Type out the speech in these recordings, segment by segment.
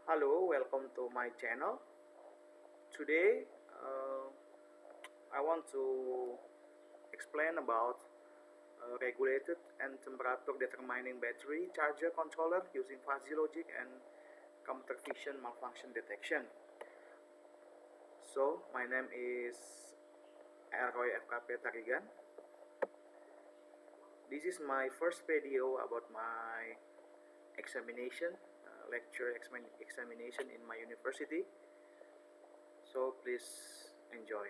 Hello, welcome to my channel. Today, I want to explain about regulated and temperature determining battery charger controller using fuzzy logic and computer vision malfunction detection. So, my name is Roy FKP Tarigan. This is my first video about my examination, lecture examination in my university. So please enjoy.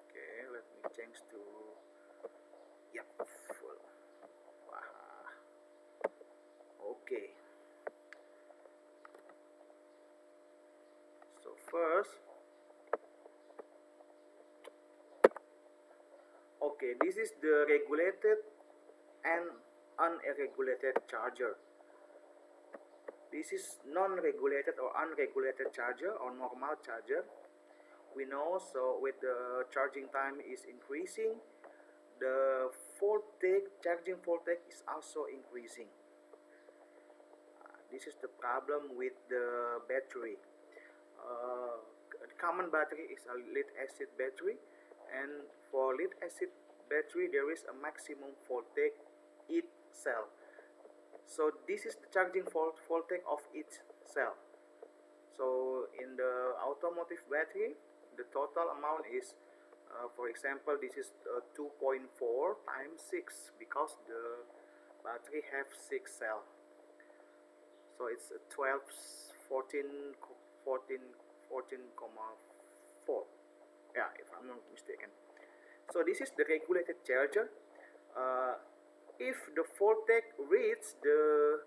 Okay, let me change to full. Okay. So first, okay, this is the regulated and unregulated charger. This is non-regulated or unregulated charger or normal charger. We know, so with the charging time is increasing, the charging voltage is also increasing. This is the problem with the battery. Common battery is a lead acid battery, and for lead acid battery there is a maximum voltage each cell. So this is the charging voltage of each cell. So in the automotive battery, the total amount is, for example, this is 2.4 times 6 because the battery have 6 cells. So it's 12, 14, 14,4. Yeah, if I'm not mistaken. So this is the regulated charger. If the voltage reaches the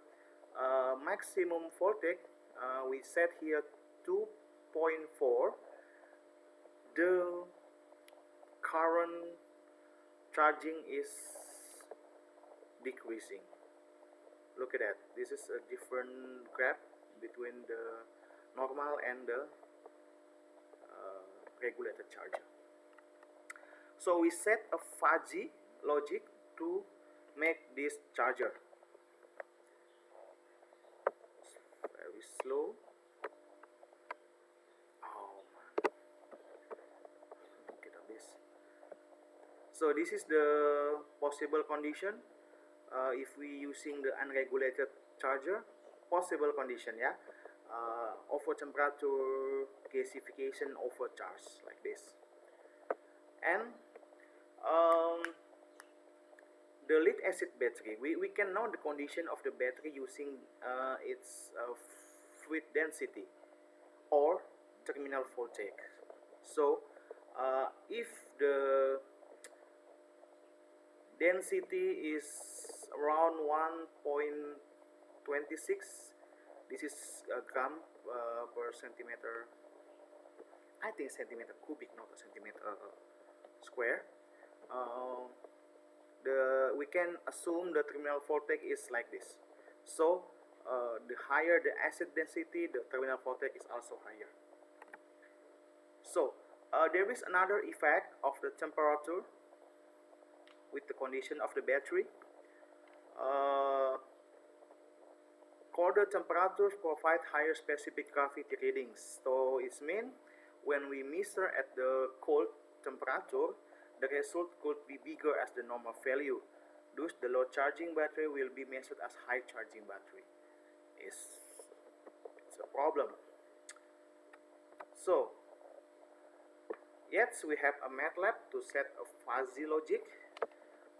maximum voltage, we set here 2.4, the current charging is decreasing. Look at that. This is a different graph between the normal and the regulated charger. So we set a fuzzy logic to make this charger. It's very slow. Oh man. Look at this. So this is the possible condition if we using the unregulated charger. Possible condition, yeah. Over temperature, gasification, overcharge, like this. And the lead acid battery, we can know the condition of the battery using its fluid density or terminal voltage. So if the density is around 1.26, this is a gram per centimeter, I think centimeter cubic, not a centimeter square. We can assume the terminal voltage is like this. So the higher the acid density, the terminal voltage is also higher. So there is another effect of the temperature with the condition of the battery. Colder temperatures provide higher specific gravity readings. So it means when we measure at the cold temperature, the result could be bigger as the normal value. Thus, the low charging battery will be measured as high charging battery. It's a problem. So, yes, we have a Matlab to set a fuzzy logic.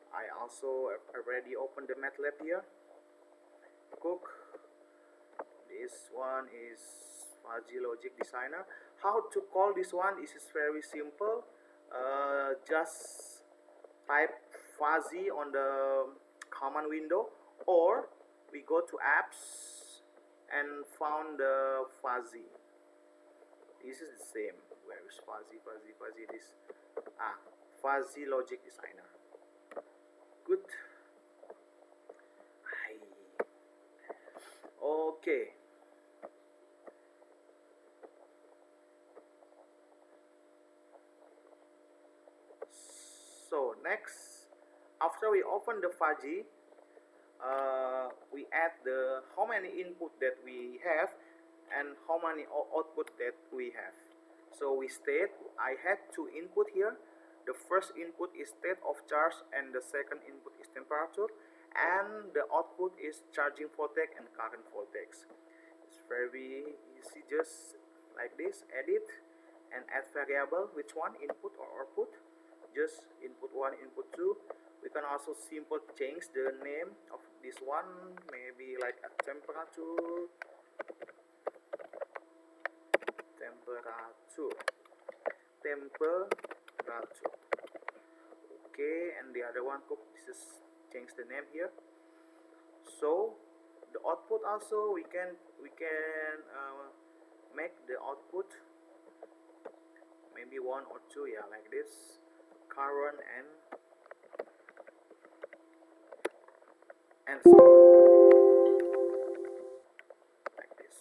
I also already opened the Matlab here. Cook. This one is fuzzy logic designer. How to call this one is very simple. Just type fuzzy on the command window, or we go to apps and found the fuzzy. This is the same. Where is fuzzy? This fuzzy logic designer. Good. Okay. So next, after we open the fuzzy, we add the how many input that we have and how many output that we have. So we state I had two input here. The first input is state of charge and the second input is temperature, and the output is charging voltage and current voltage. It's very easy, just like this. Edit and add variable, which one, input or output. Just input 1, input 2. We can also simple change the name of this one, maybe like a temperature. Okay, and the other one, this is change the name here. So the output also we can make the output maybe 1 or 2, yeah, like this, current and so on, like this.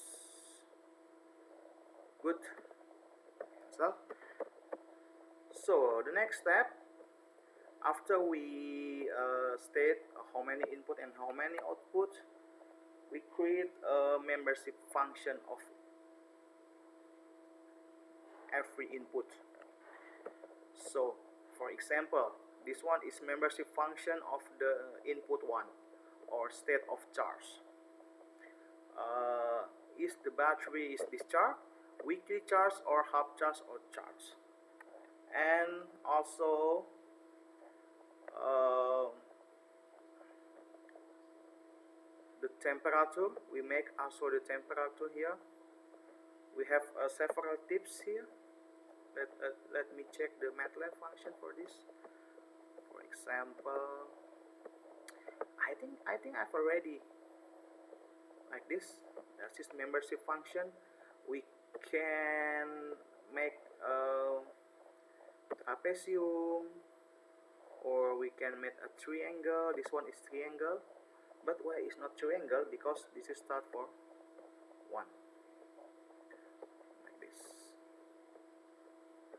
Good. So the next step, after we state how many input and how many output, we create a membership function of every input. So for example, this one is membership function of the input 1 or state of charge. Is the battery is discharged, weakly charged or half charged or charged. And also the temperature, we make also the temperature here. We have several tips here. Let me check the Matlab function for this. For example, I think I've already like this. That's this membership function. We can make trapezium, or we can make a triangle. This one is triangle, but why is not triangle? Because this is start for 1, like this.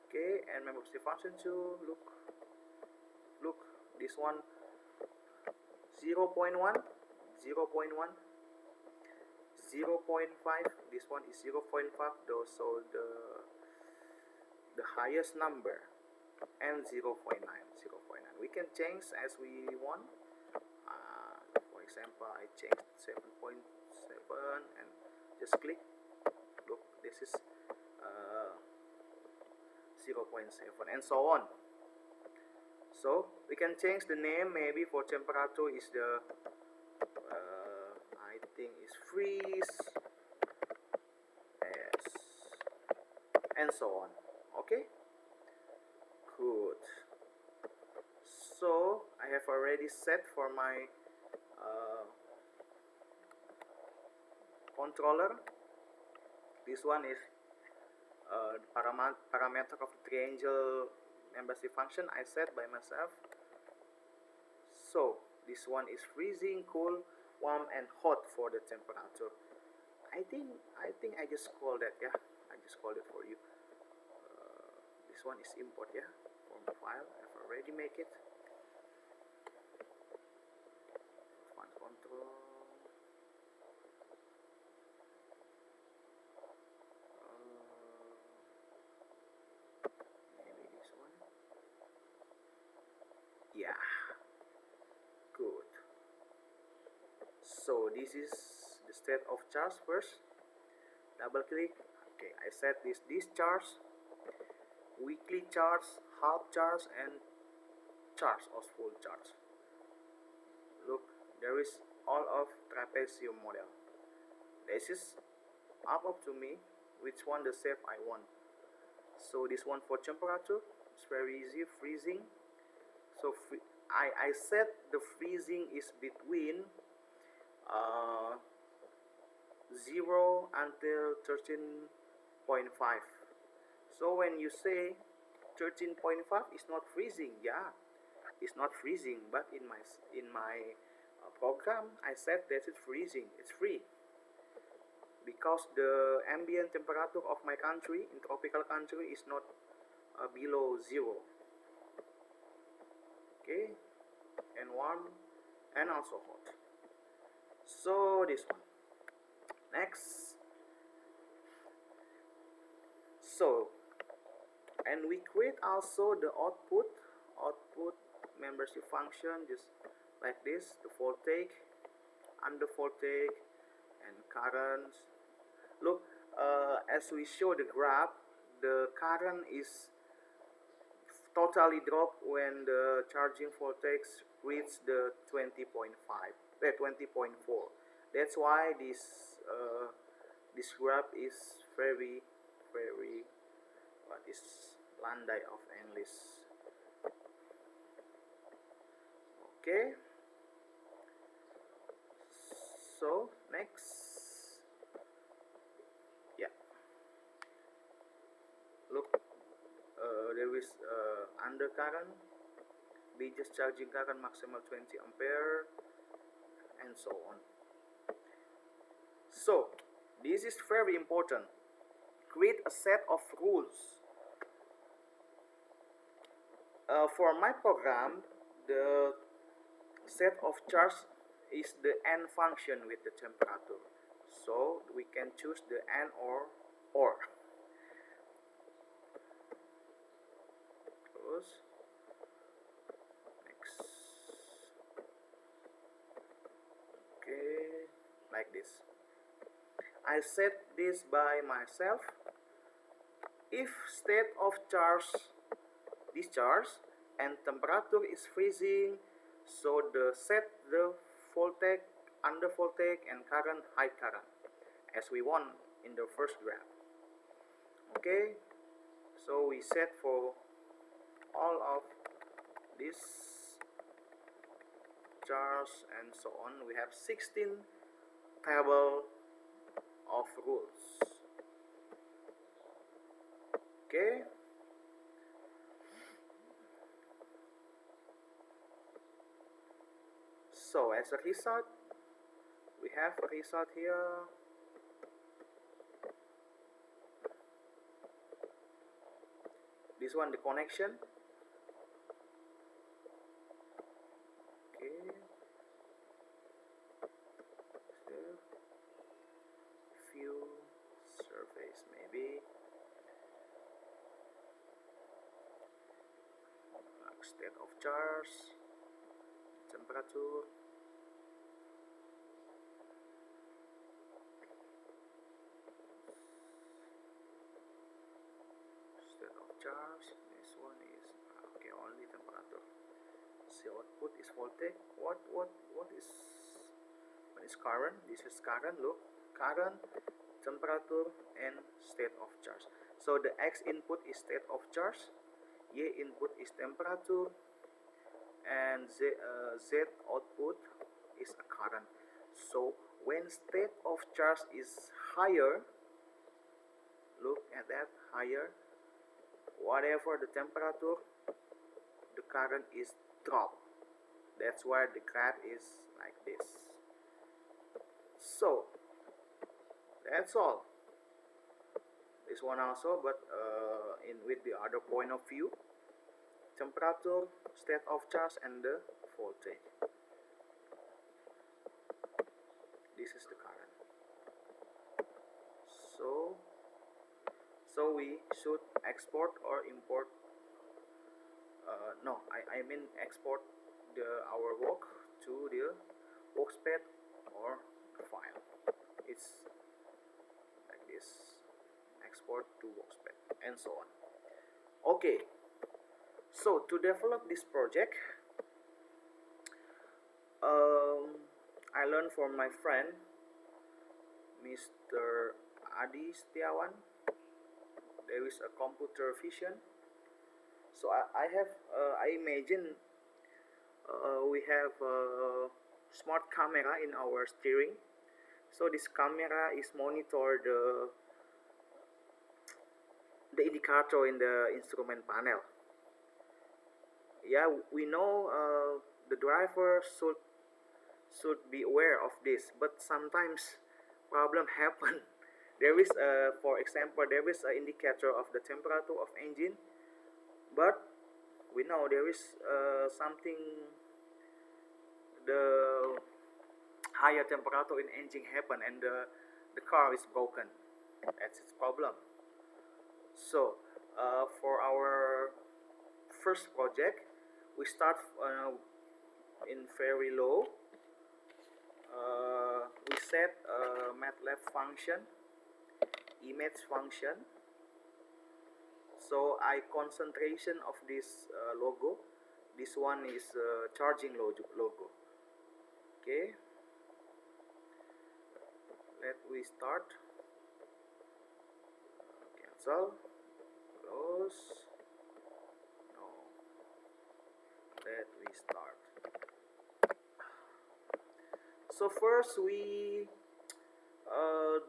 Okay, and membership function 2, look, this one 0.1, 0.1, 0.5, this one is 0.5, though, so the highest number, and 0.9. We can change as we want. For example, I change 7.7 and just click. Look, this is 0.7 and so on. So we can change the name. Maybe for temperature is the I think is freeze, yes, and so on. Okay, good. So I have already set for my controller. This one is parameter of the triangle membership function I set by myself. So this one is freezing, cool, warm, and hot for the temperature. I think I just call that, yeah. I just called it for you. This one is import, yeah, from the file. I've already make it. One control. Maybe this one. Yeah. Good. So this is the state of charge first. Double click. Okay, I set this discharge, weakly charge, half charge, and charge or full charge. Look, there is all of trapezium model. This is up to me which one the shape I want. So this one for temperature, it's very easy, freezing. So I set the freezing is between 0 until 13.5. So when you say 13.5 is not freezing, yeah, it's not freezing, but in my program I said that it's freezing, it's free, because the ambient temperature of my country, in tropical country, is not below 0. Okay, and warm and also hot. So this one. Next. So, and we create also the output membership function, just like this, the voltage, under voltage, and currents. Look, as we show the graph, the current is totally dropped when the charging voltage reaches the 20.5, 20.4. That's why this graph is very what is Landai of English. Okay. So next, yeah. Look, there is undercurrent, just charging current maximal 20 ampere, and so on. So this is very important. Create a set of rules. For my program, the set of charge is the N function with the temperature. So we can choose the N or. Close. Next. Okay, like this. I set this by myself. If state of charge discharge and temperature is freezing, so set the voltage, under voltage, and current high current, as we want in the first graph. Okay, so we set for all of this charge and so on. We have 16 table of rules. Okay. So as a result, we have a result here. This one, the connection. Okay. So, few surface maybe. State of charge, temperature. State of charge. This one is okay, only temperature. The output is voltage. What is current? This is current. Look, current, temperature, and state of charge. So the X input is state of charge, Y input is temperature, and Z output is a current. So when state of charge is higher, look at that, higher, whatever the temperature, the current is dropped. That's why the graph is like this. So that's all. This one also, but in with the other point of view: temperature, state of charge, and the voltage. This is the current. So we should export or import. No, I mean export our work to the workspace or file. It's like this. Export to workspace and so on. Okay. So to develop this project, I learned from my friend, Mr. Adhy Syaefudin. There is a computer vision. So I imagine we have a smart camera in our steering. So this camera is monitor the indicator in the instrument panel. Yeah, we know the driver should be aware of this, but sometimes problem happen. There is for example, there is an indicator of the temperature of engine, but we know there is something, the higher temperature in engine happen and the car is broken. That's its problem. So for our first project, we start in very low. We set a Matlab function, image function. So I concentration of this logo. This one is charging logo. Okay. Let we start. Cancel. Close. No. Let we start. So first we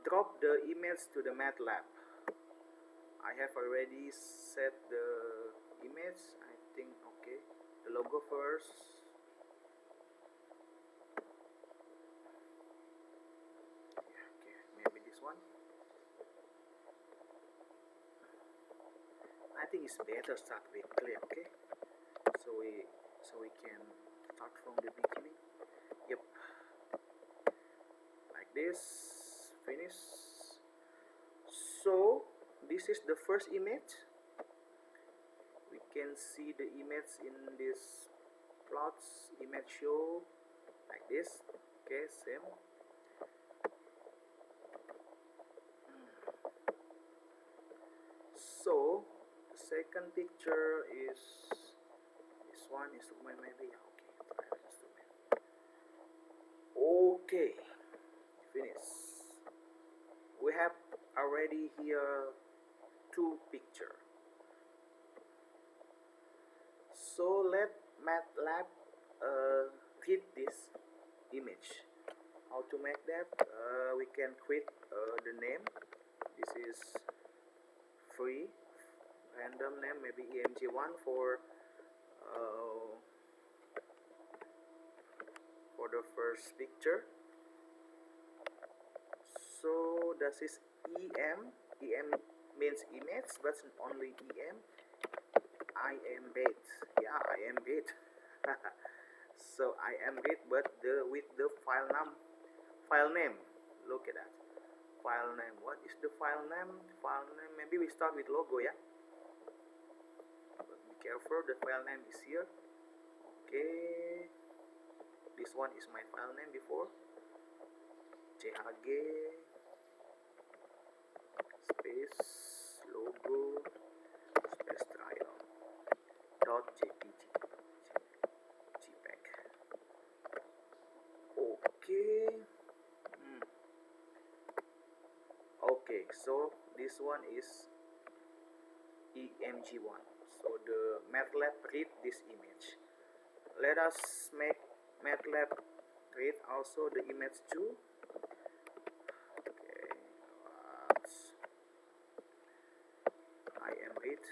drop the image to the Matlab. I have already set the image. I think okay. The logo first. Okay, maybe this one. I think it's better start with clear. Okay, so we can start from the beginning. Yep, like this. Finish. So this is the first image. We can see the image in this plots image show like this. Okay, same. So the second picture is this one, instrument maybe. Okay, try instrument. Okay, finish. We have already here two picture. So let Matlab read this image. How to make that? We can create the name. This is free random name, maybe EMG1 for the first picture. So this is EM. EM means image, but only EM. I am bait. Yeah, I am bait. So I am bait, but with the file name. Look at that. File name. What is the file name? File name. Maybe we start with logo, yeah. But be careful. The file name is here. Okay. This one is my file name before. CHG space logo space trial .jpg JPEG. Okay. Okay, so this one is EMG1. So the Matlab read this image. Let us make Matlab read also the image too. Okay, I am read.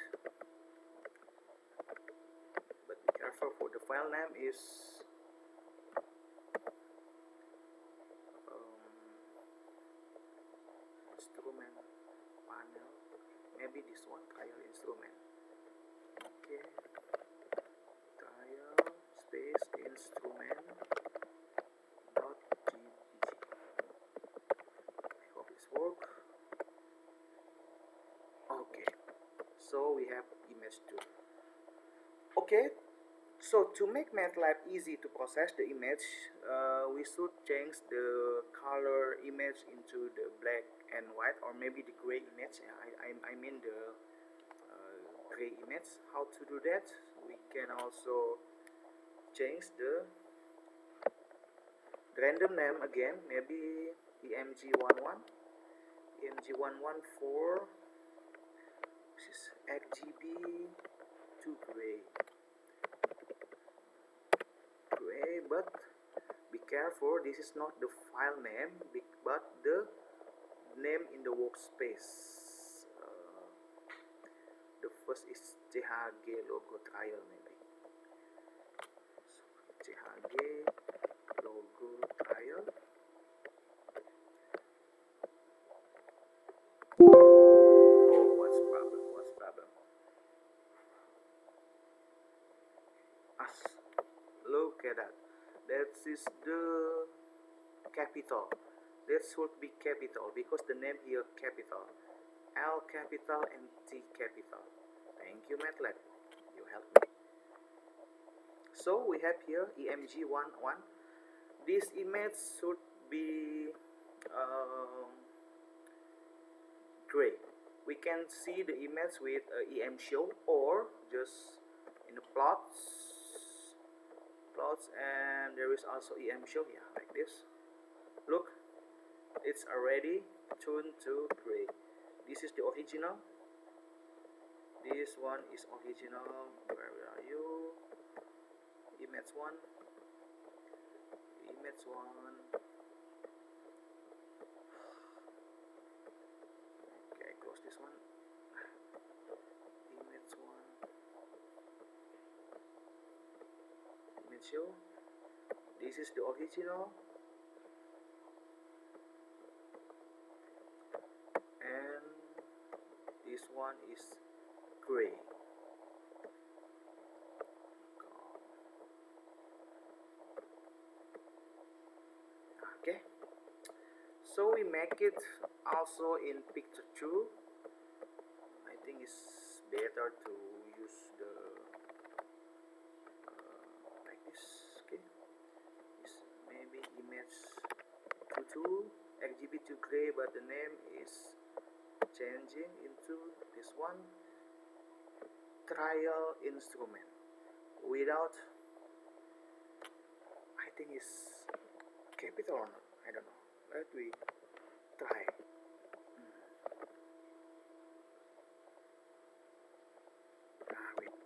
But be careful, for the file name is instrument panel. Maybe this one, trial instrument. Okay, trial space instrument dot jpg. I hope this work. Okay, so we have image 2. Okay, so to make Matlab easy to process the image, we should change the color image into the black and white, or maybe the gray image. I mean the gray image. How to do that? We can also change the random name again, maybe EMG11, EMG11 for this is RGB to gray. But be careful, this is not the file name, but the name in the workspace. The first is CHG logo trial, maybe. So, CHG logo trial. Oh, what's problem? Look at that. That is the capital. That should be capital because the name here capital. L capital and T capital. Thank you, Matlab. You helped me. So we have here EMG11. This image should be gray. We can see the image with EM show or just in the plots, and there is also EM show, yeah, like this. Look, it's already tuned to gray. This is the original. This one is original. Where are you? Image 1. Image 1. Okay, close this one. Image 1. Image show. This is the original. And this one is gray. Okay, so we make it also in picture 2. I think it's better to use the like this. Okay, it's maybe image 22 RGB to gray, but the name is changing into this one, trial instrument. Without, I think it's capital or not, I don't know. Let we try.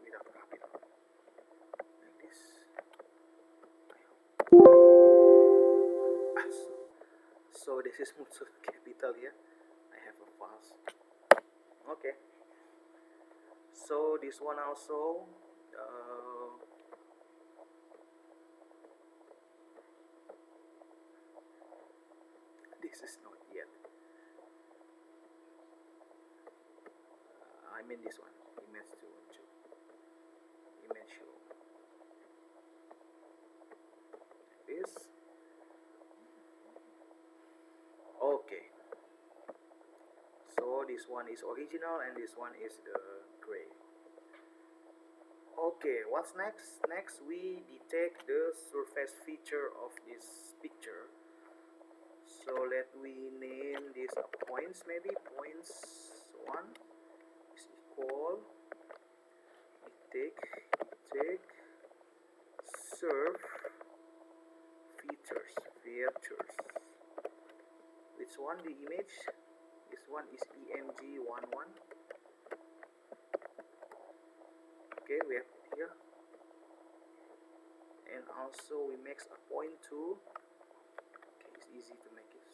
Without capital, like this. So this is also capital here. I have a false. Okay. So this one also. This is not yet. I mean this one. Image 2 and 2. Image show. This. Okay. So this one is original and this one is the gray. Okay, what's next? Next we detect the surface feature of this picture. So let we name this points, maybe points 1 is equal. We take surf features. Which one? The image. This one is EMG11. Okay, we have it here. And also we make a point 2. Okay, it's easy to make it.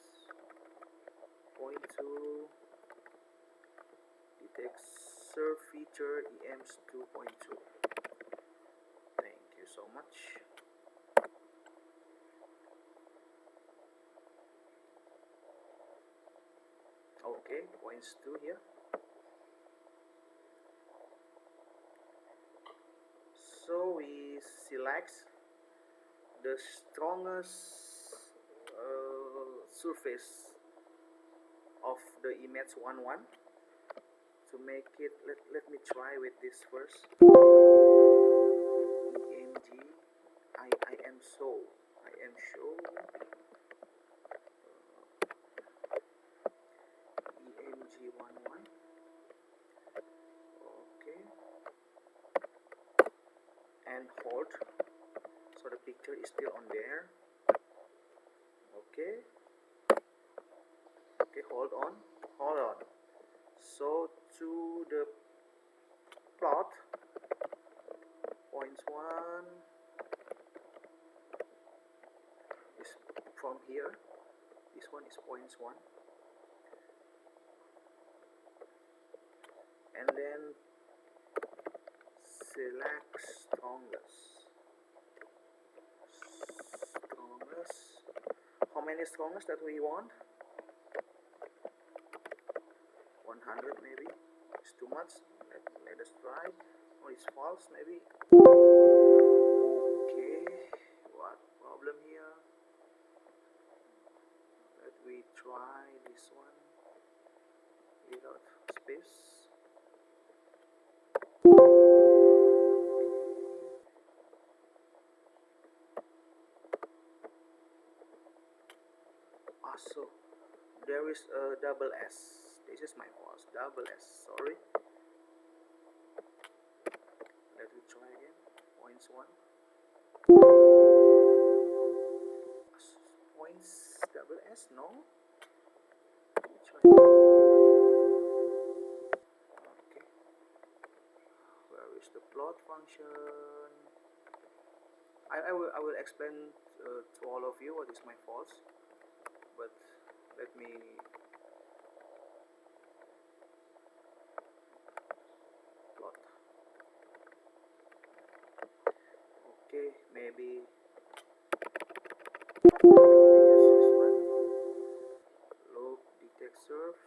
Point 2 detects surf feature EMs 2.2. Thank you so much. Okay, points 2 here. So we select the strongest surface of the image 1.1 to make it. Let me try with this first. EMG. I am show. EMG11. Okay. And hold. So the picture is still on there. Okay. Okay, hold on. So to the plot, points 1 is from here. This one is points 1. And then select strongest. How many strongest that we want? 100 maybe. It's too much. Let us try. Oh, it's false maybe. Okay. What problem here? try this one without space. So there is a double S. This is my fault. Double S. Sorry. Let me try again. Points 1. Points double S. No. Let me try. Okay. Where is the plot function? I will explain to all of you what is my fault. But let me plot. Okay, maybe use this one. Loop detect serve.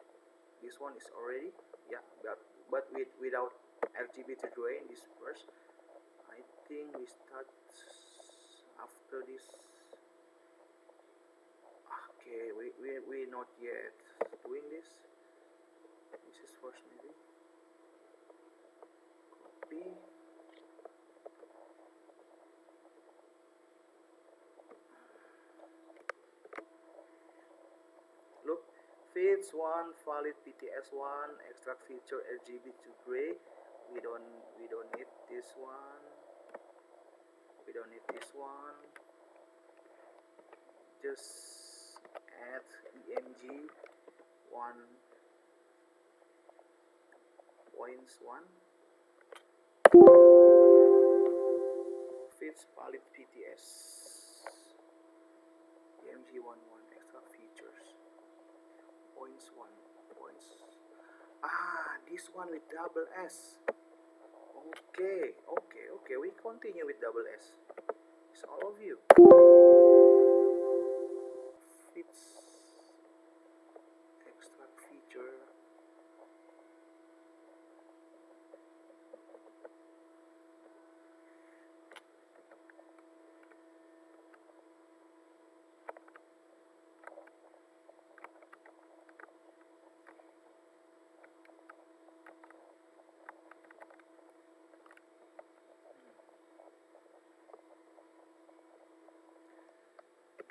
This one is already, yeah, but without RGB to drain this first. I think we start after this. Okay, we not yet doing this. This is first maybe. Copy. Look, feeds 1, valid PTS 1, extract feature RGB to gray. We don't need this one. We don't need this one. Just add EMG 1.1. Fits valid PTS. EMG 1.1 extra features. Points 1. Points. This one with double S. Okay. We continue with double S. It's all of you. Fits extract feature.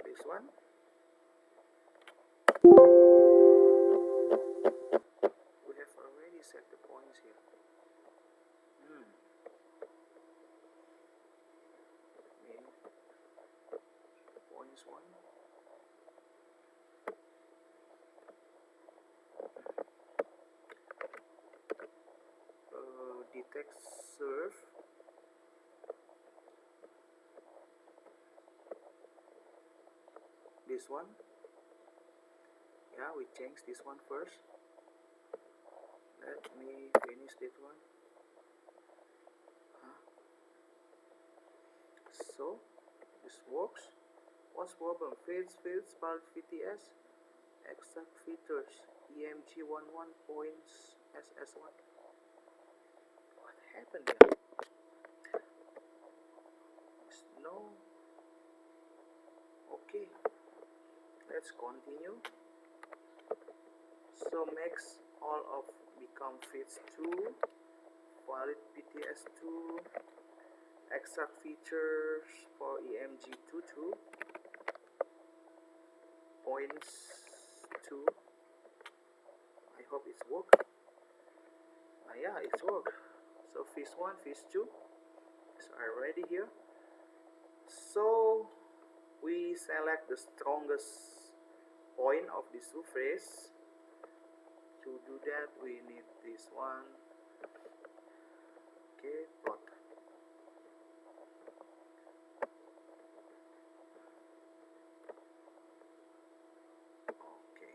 This one. We have already set the points here. Points 1. Detect serve. This one. Yeah, we change this one first. Let me finish this one. So this works. What's problem? Fields, part VTS, exact features, EMG 11 points, SS1. What happened here? No. Okay. Let's continue. So makes all of become fits 2, valid PTS 2, extract features for EMG 22, points 2. I hope it's work. Yeah, it's work. So fish 1, fish 2 is already here. So we select the strongest point of the surface. To do that, we need this one. Okay, plot. Okay.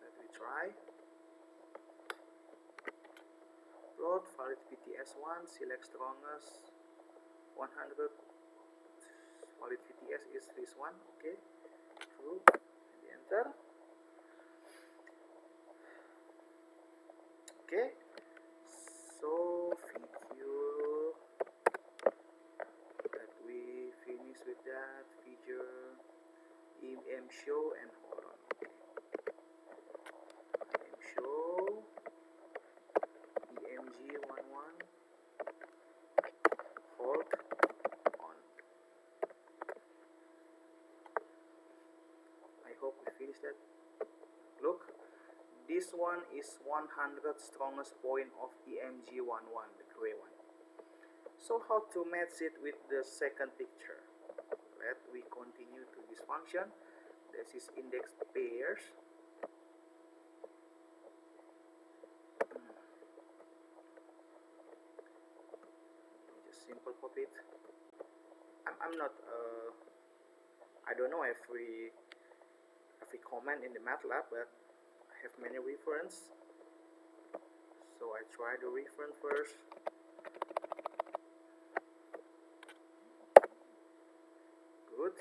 Let me try. Plot valid PTS1, select strongest 100. Valid PTS is this one. Okay, true. And enter. Okay, so figure that we finish this one is 100 strongest point of EMG11, the gray one. So how to match it with the second picture? Let we continue to this function. This is index pairs. Just simple copy it. I'm not I don't know every comment in the Matlab, but I have many reference, so I try the reference first. Good.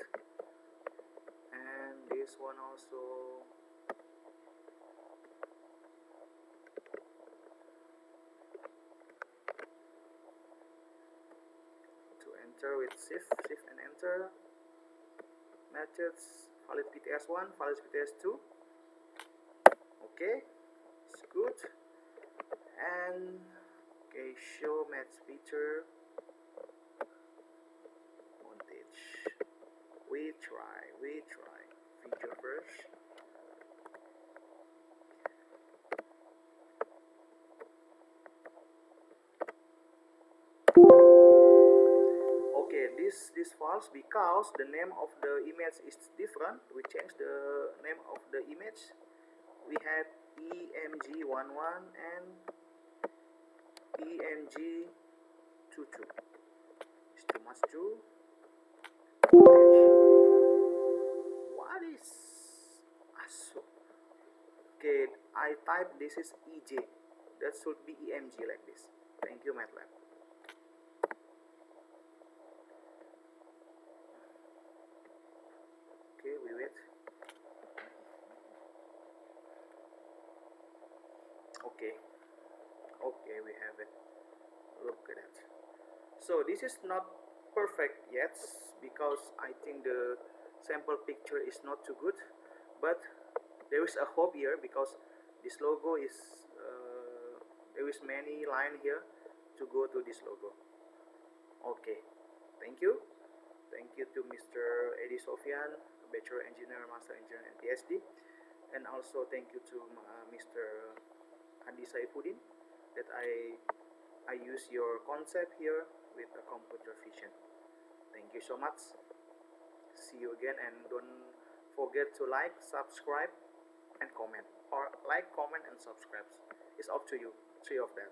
And this one also. To enter with shift and enter. Methods, valid PTS1, valid PTS2. Okay, it's good. And okay, show match feature. Montage. We try feature first. Okay, this false because the name of the image is different. We change the name of the image. We have EMG11 and EMG22. It's too much too. What is Astra? Okay, I type this is EJ. That should be EMG like this. Thank you, Matlab. Okay, we wait. Okay, we have it. Look at that. So this is not perfect yet because I think the sample picture is not too good, but there is a hope here because this logo is there is many line here to go to this logo. Okay, thank you to Mr. Adhy Sofyan, Bachelor Engineer, Master Engineer, and Ph.D. And also thank you to Mr. Adhy Syaefudin that I use your concept here with a computer vision. Thank you so much. See you again, and don't forget to like, subscribe, and comment, or like, comment, and subscribe. It's up to you. Three of that.